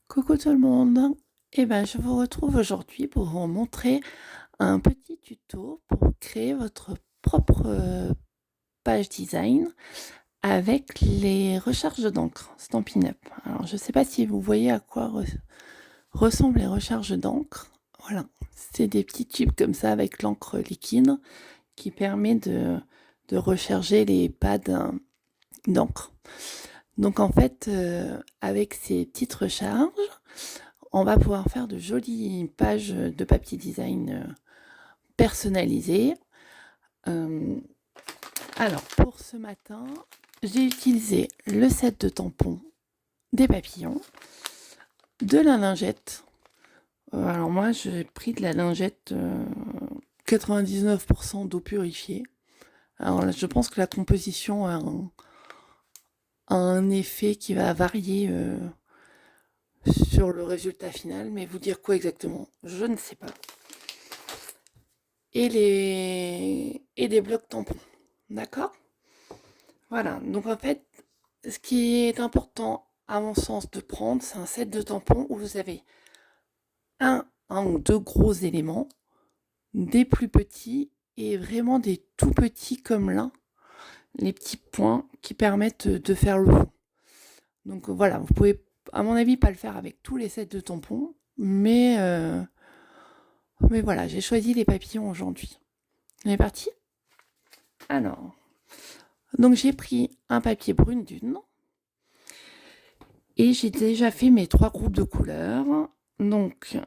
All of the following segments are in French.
Coucou tout le monde. Je vous retrouve aujourd'hui pour vous montrer un petit tuto pour créer votre propre page design avec les recharges d'encre Stampin' Up. Alors, je ne sais pas si vous voyez à quoi ressemblent les recharges d'encre. Voilà, c'est des petits tubes comme ça avec l'encre liquide qui permet de recharger les pads d'encre. Donc en fait, avec ces petites recharges, on va pouvoir faire de jolies pages de papier design personnalisées. Alors, pour ce matin, j'ai utilisé le set de tampons, des papillons, de la lingette. Alors moi, j'ai pris de la lingette 99% d'eau purifiée. Alors là, je pense que la composition a un effet qui va varier sur le résultat final, mais vous dire quoi exactement, je ne sais pas. Et des blocs tampons. D'accord? Voilà. Donc en fait, ce qui est important à mon sens de prendre, c'est un set de tampons où vous avez un ou deux gros éléments, des plus petits et vraiment des tout petits comme là, les petits points qui permettent de faire le fond. Donc voilà, vous pouvez à mon avis pas le faire avec tous les sets de tampons, mais voilà, j'ai choisi les papillons aujourd'hui. On est parti? Alors, donc j'ai pris un papier brune dune et j'ai déjà fait mes 3 groupes de couleurs. Donc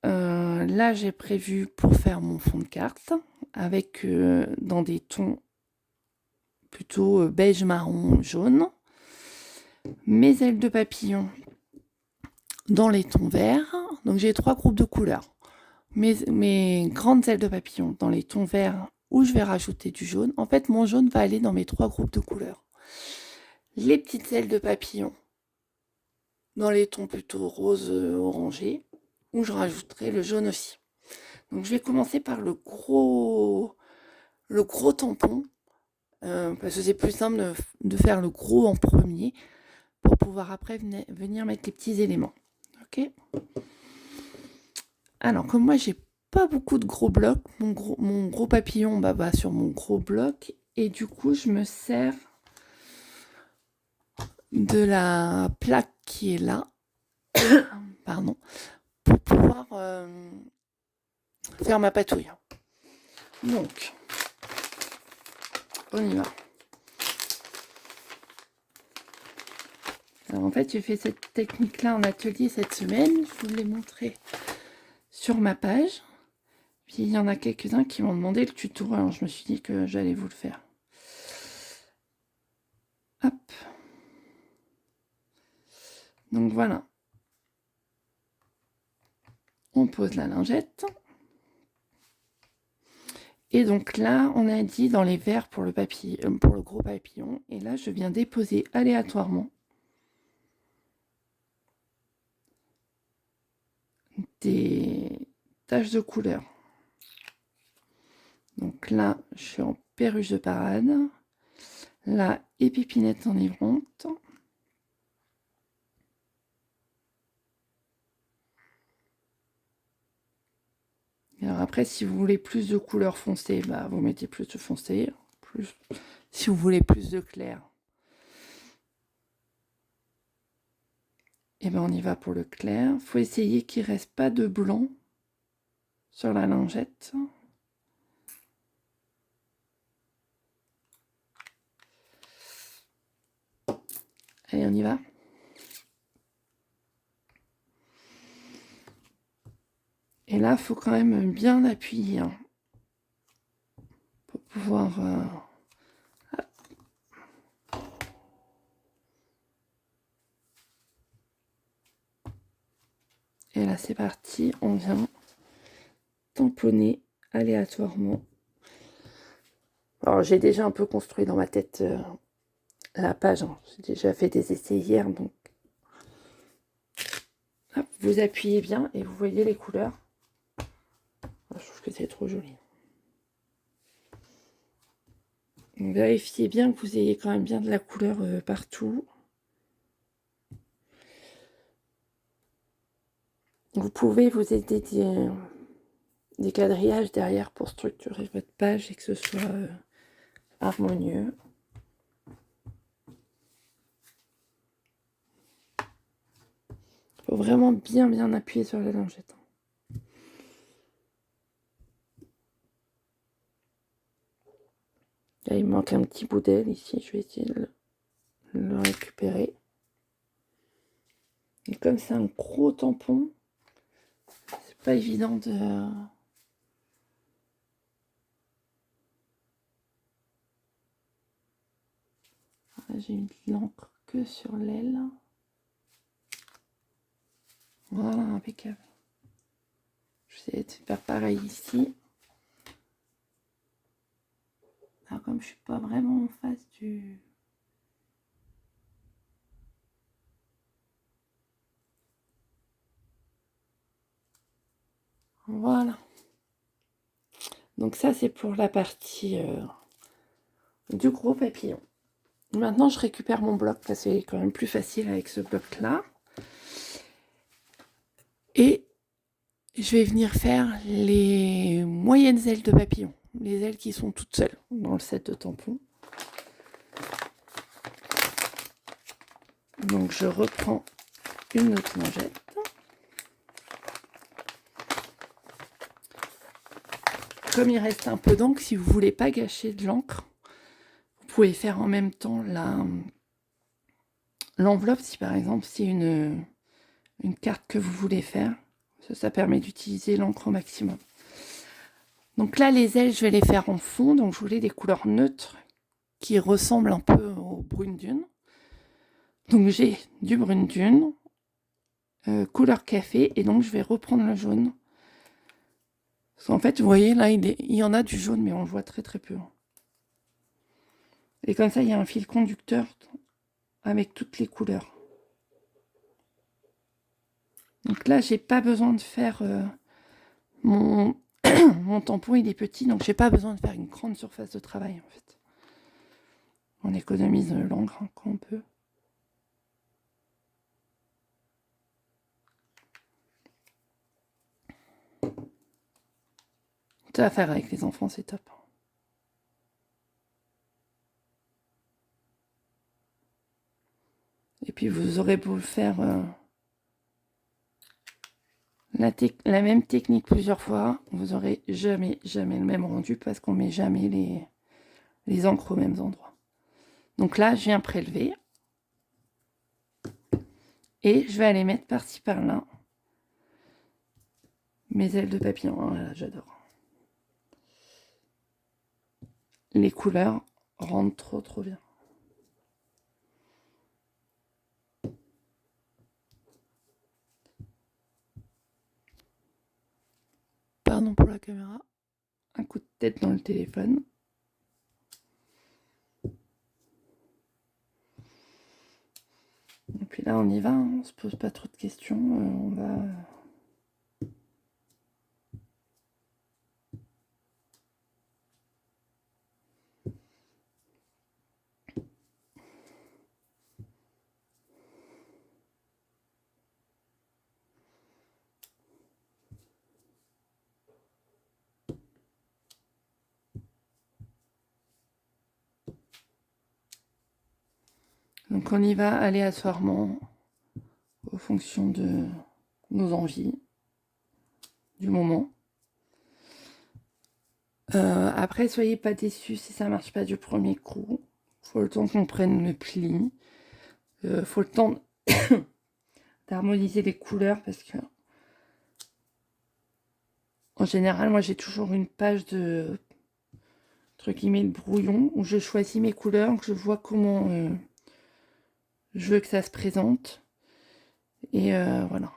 là, j'ai prévu pour faire mon fond de carte avec dans des tons plutôt beige, marron, jaune. Mes ailes de papillon dans les tons verts. Donc j'ai 3 groupes de couleurs. Mes grandes ailes de papillon dans les tons verts où je vais rajouter du jaune. En fait, mon jaune va aller dans mes 3 groupes de couleurs. Les petites ailes de papillon dans les tons plutôt rose orangé, où je rajouterai le jaune aussi. Donc je vais commencer par le gros tampon, parce que c'est plus simple de faire le gros en premier pour pouvoir après venir mettre les petits éléments. Ok. Alors comme moi j'ai pas beaucoup de gros blocs, mon gros papillon va sur mon gros bloc et du coup je me sers de la plaque qui est là, pardon, pour pouvoir faire ma patouille. Donc, on y va. Alors en fait, j'ai fait cette technique-là en atelier cette semaine. Je vous l'ai montré sur ma page. Puis il y en a quelques-uns qui m'ont demandé le tuto. Alors je me suis dit que j'allais vous le faire. Hop. Donc voilà. On pose la lingette. Et donc là, on a dit dans les verres pour le papier, pour le gros papillon. Et là, je viens déposer aléatoirement des taches de couleur. Donc là, je suis en perruche de parade. Là, épipinette enivrante. Alors après, si vous voulez plus de couleurs foncées, vous mettez plus de foncé. Si vous voulez plus de clair, on y va pour le clair. Il faut essayer qu'il ne reste pas de blanc sur la lingette. Allez, on y va. Et là, il faut quand même bien appuyer pour pouvoir... Et là, c'est parti. On vient tamponner aléatoirement. Alors, j'ai déjà un peu construit dans ma tête la page. J'ai déjà fait des essais hier, donc... Hop, vous appuyez bien et vous voyez les couleurs. Je trouve que c'est trop joli. Donc, vérifiez bien que vous ayez quand même bien de la couleur partout. Vous pouvez vous aider des quadrillages derrière pour structurer votre page et que ce soit harmonieux. Il faut vraiment bien appuyer sur la lingette. Là, il manque un petit bout d'aile ici, je vais essayer de le récupérer. Et comme c'est un gros tampon, c'est pas évident de... J'ai mis de l'encre que sur l'aile. Voilà, impeccable. Je vais essayer de faire pareil ici. Alors comme je suis pas vraiment en face du... Voilà. Donc ça, c'est pour la partie du gros papillon. Maintenant, je récupère mon bloc parce que c'est quand même plus facile avec ce bloc-là. Et je vais venir faire les moyennes ailes de papillon. Les ailes qui sont toutes seules dans le set de tampons. Donc, je reprends une autre lingette. Comme il reste un peu d'encre, si vous ne voulez pas gâcher de l'encre, vous pouvez faire en même temps l'enveloppe. Si par exemple, c'est une carte que vous voulez faire, ça permet d'utiliser l'encre au maximum. Donc là, les ailes, je vais les faire en fond. Donc je voulais des couleurs neutres qui ressemblent un peu au brune dune. Donc j'ai du brune dune, couleur café, et donc je vais reprendre le jaune. Parce qu'en fait, vous voyez, là, il y en a du jaune, mais on le voit très peu. Et comme ça, il y a un fil conducteur avec toutes les couleurs. Donc là, j'ai pas besoin de faire mon tampon, il est petit, donc j'ai pas besoin de faire une grande surface de travail, en fait. On économise l'encre quand on peut. Ça à faire avec les enfants, c'est top. Et puis vous aurez beau le faire la même technique plusieurs fois, vous aurez jamais le même rendu parce qu'on met jamais les encres aux mêmes endroits. Donc là, je viens prélever et je vais aller mettre par-ci par-là mes ailes de papillon. Oh là, j'adore. Les couleurs rendent trop bien. Pardon pour la caméra. Un coup de tête dans le téléphone. Et puis là, on y va. On se pose pas trop de questions. On va... Donc on y va aléatoirement en fonction de nos envies, du moment. Après, soyez pas déçus si ça marche pas du premier coup. Faut le temps qu'on prenne le pli. Faut le temps d'harmoniser les couleurs parce que en général, moi j'ai toujours une page de entre guillemets de brouillon où je choisis mes couleurs, que je vois comment je veux que ça se présente. Et voilà.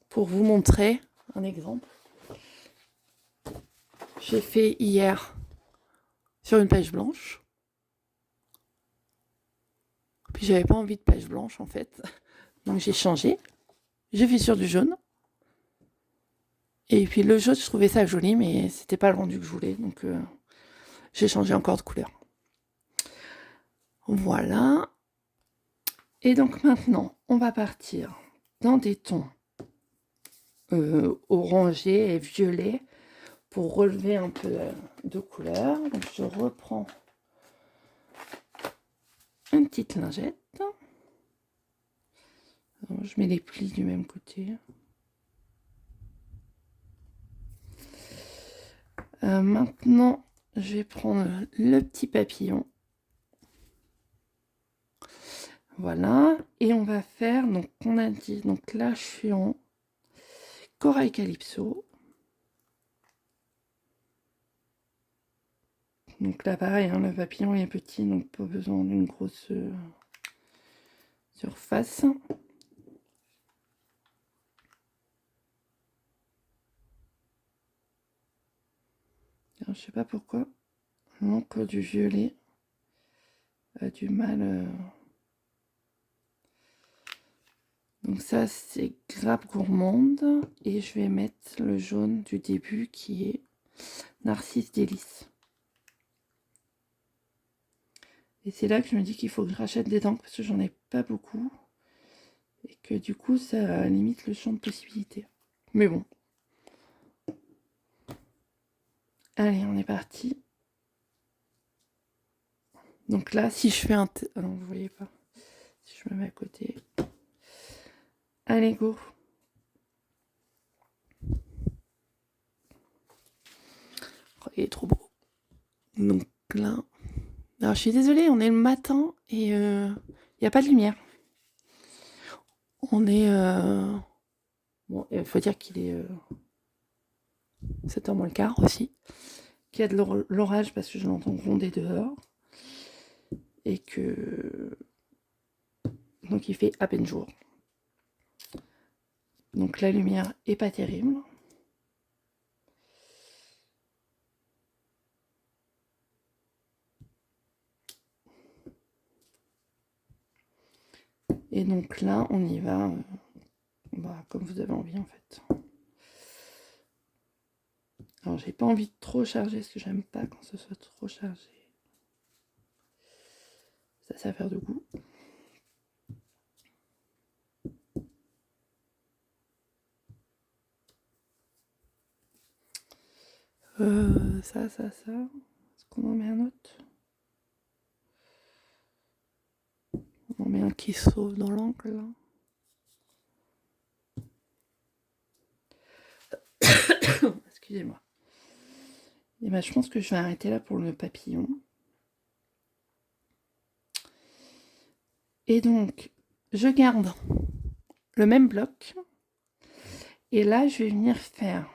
Pour vous montrer un exemple, j'ai fait hier sur une page blanche. Puis j'avais pas envie de page blanche en fait. Donc j'ai changé. J'ai fait sur du jaune. Et puis le jaune, je trouvais ça joli, mais c'était pas le rendu que je voulais. Donc j'ai changé encore de couleur. Voilà. Et donc maintenant, on va partir dans des tons orangés et violets pour relever un peu de couleur. Donc je reprends une petite lingette. Alors, je mets les plis du même côté. Maintenant, je vais prendre le petit papillon. Voilà, et on va faire, donc on a dit, donc là je suis en corail calypso. Donc là pareil, hein, le papillon est petit, donc pas besoin d'une grosse surface. Alors, je sais pas pourquoi l'encre du violet a du mal. Donc ça c'est grappe gourmande, et je vais mettre le jaune du début qui est Narcisse délice. Et c'est là que je me dis qu'il faut que je rachète des dents parce que j'en ai pas beaucoup. Et que du coup, ça limite le champ de possibilités. Mais bon. Allez, on est parti. Donc là, si je fais un... Ah non, vous voyez pas. Si je me mets à côté. Allez, go. Oh, il est trop beau. Donc là... Alors, je suis désolée, on est le matin et il n'y a pas de lumière. On est... Bon, il faut dire qu'il est 7h moins le quart aussi. Qu'il y a de l'orage parce que je l'entends gronder dehors. Et que... Donc il fait à peine jour. Donc la lumière est pas terrible. Et donc là, on y va comme vous avez envie en fait. Alors j'ai pas envie de trop charger parce que j'aime pas quand ce soit trop chargé. Ça, c'est affaire de goût. Ça. Est-ce qu'on en met un autre? On en met un qui sauve dans l'angle là. Excusez-moi. Et ben, je pense que je vais arrêter là pour le papillon. Et donc, je garde le même bloc. Et là, je vais venir faire...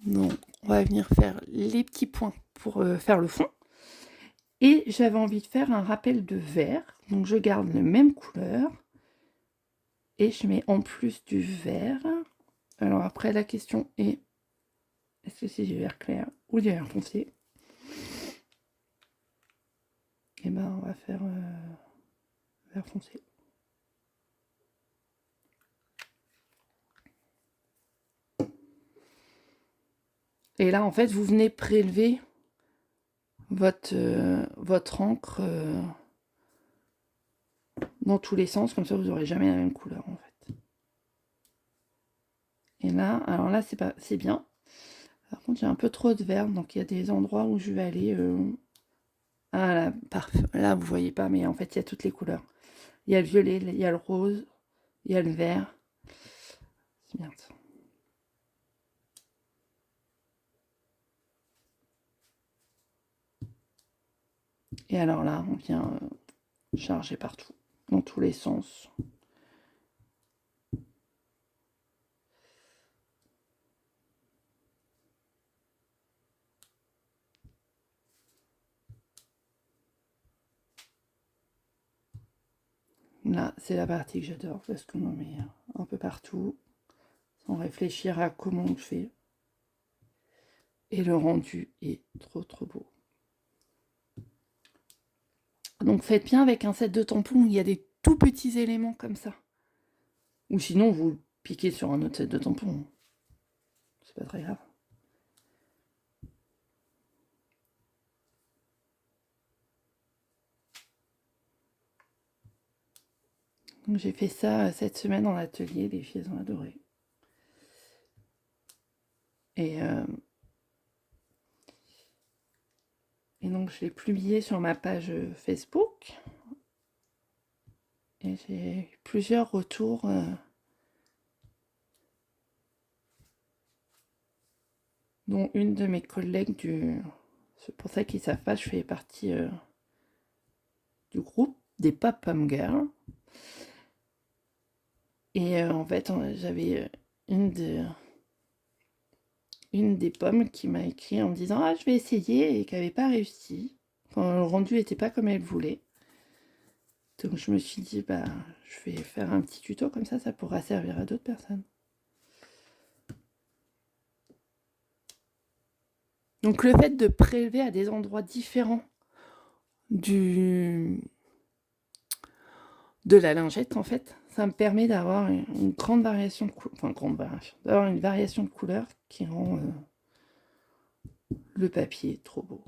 Donc, on va venir faire les petits points pour faire le fond. Et j'avais envie de faire un rappel de vert. Donc, je garde la même couleur. Et je mets en plus du vert. Alors après, la question est... Est-ce que c'est du vert clair ou du vert foncé? Et ben, on va faire vert foncé. Et là, en fait, vous venez prélever votre encre dans tous les sens. Comme ça, vous n'aurez jamais la même couleur, en fait. Et là, alors là, c'est bien. Par contre, j'ai un peu trop de vert. Donc, il y a des endroits où je vais aller... Ah là, parfait. Là, vous voyez pas, mais en fait, il y a toutes les couleurs. Il y a le violet, il y a le rose, il y a le vert. C'est bien ça. Et alors là, on vient charger partout, dans tous les sens. Là, c'est la partie que j'adore parce qu'on en met un peu partout, sans réfléchir à comment on le fait. Et le rendu est trop beau. Donc faites bien avec un set de tampons où il y a des tout petits éléments comme ça. Ou sinon, vous piquez sur un autre set de tampons. C'est pas très grave. Donc j'ai fait ça cette semaine en atelier, les filles ont adoré. Et donc je l'ai publié sur ma page Facebook. Et j'ai eu plusieurs retours. Dont une de mes collègues c'est pour ça qu'ils savent pas, je fais partie du groupe des Pop-Pom Girls. Et en fait, j'avais une des pommes qui m'a écrit en me disant « Ah, je vais essayer » et qui n'avait pas réussi. Enfin, le rendu n'était pas comme elle voulait. Donc je me suis dit, bah, je vais faire un petit tuto comme ça pourra servir à d'autres personnes. Donc le fait de prélever à des endroits différents de la lingette, en fait, ça me permet d'avoir une grande variation de couleurs, enfin grande variation, d'avoir une variation de couleurs qui rend le papier trop beau.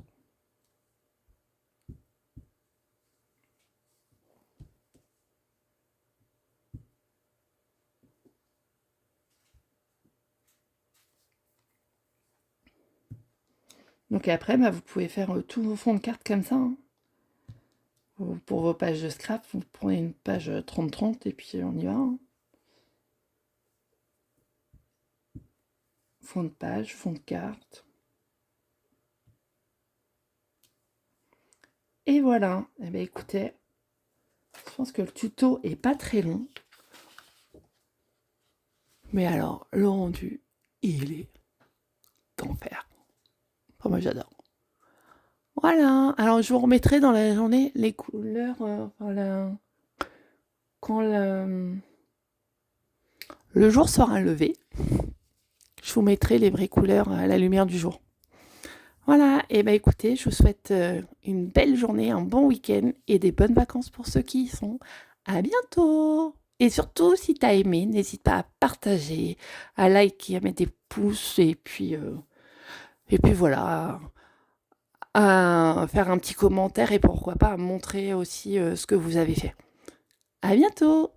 Donc après, bah, vous pouvez faire tous vos fonds de cartes comme ça. Hein. Pour vos pages de scrap, vous prenez une page 30-30 et puis on y va. Hein. Fond de page, fond de carte. Et voilà. Eh bien, écoutez, je pense que le tuto est pas très long. Mais alors, le rendu, il est d'enfer. Enfin, moi, j'adore. Voilà. Alors, je vous remettrai dans la journée les couleurs. Quand le jour sera levé, je vous mettrai les vraies couleurs à la lumière du jour. Voilà, et bien écoutez, je vous souhaite une belle journée, un bon week-end et des bonnes vacances pour ceux qui y sont. À bientôt! Et surtout, si t'as aimé, n'hésite pas à partager, à liker, à mettre des pouces et puis voilà, à faire un petit commentaire et pourquoi pas à montrer aussi ce que vous avez fait. À bientôt!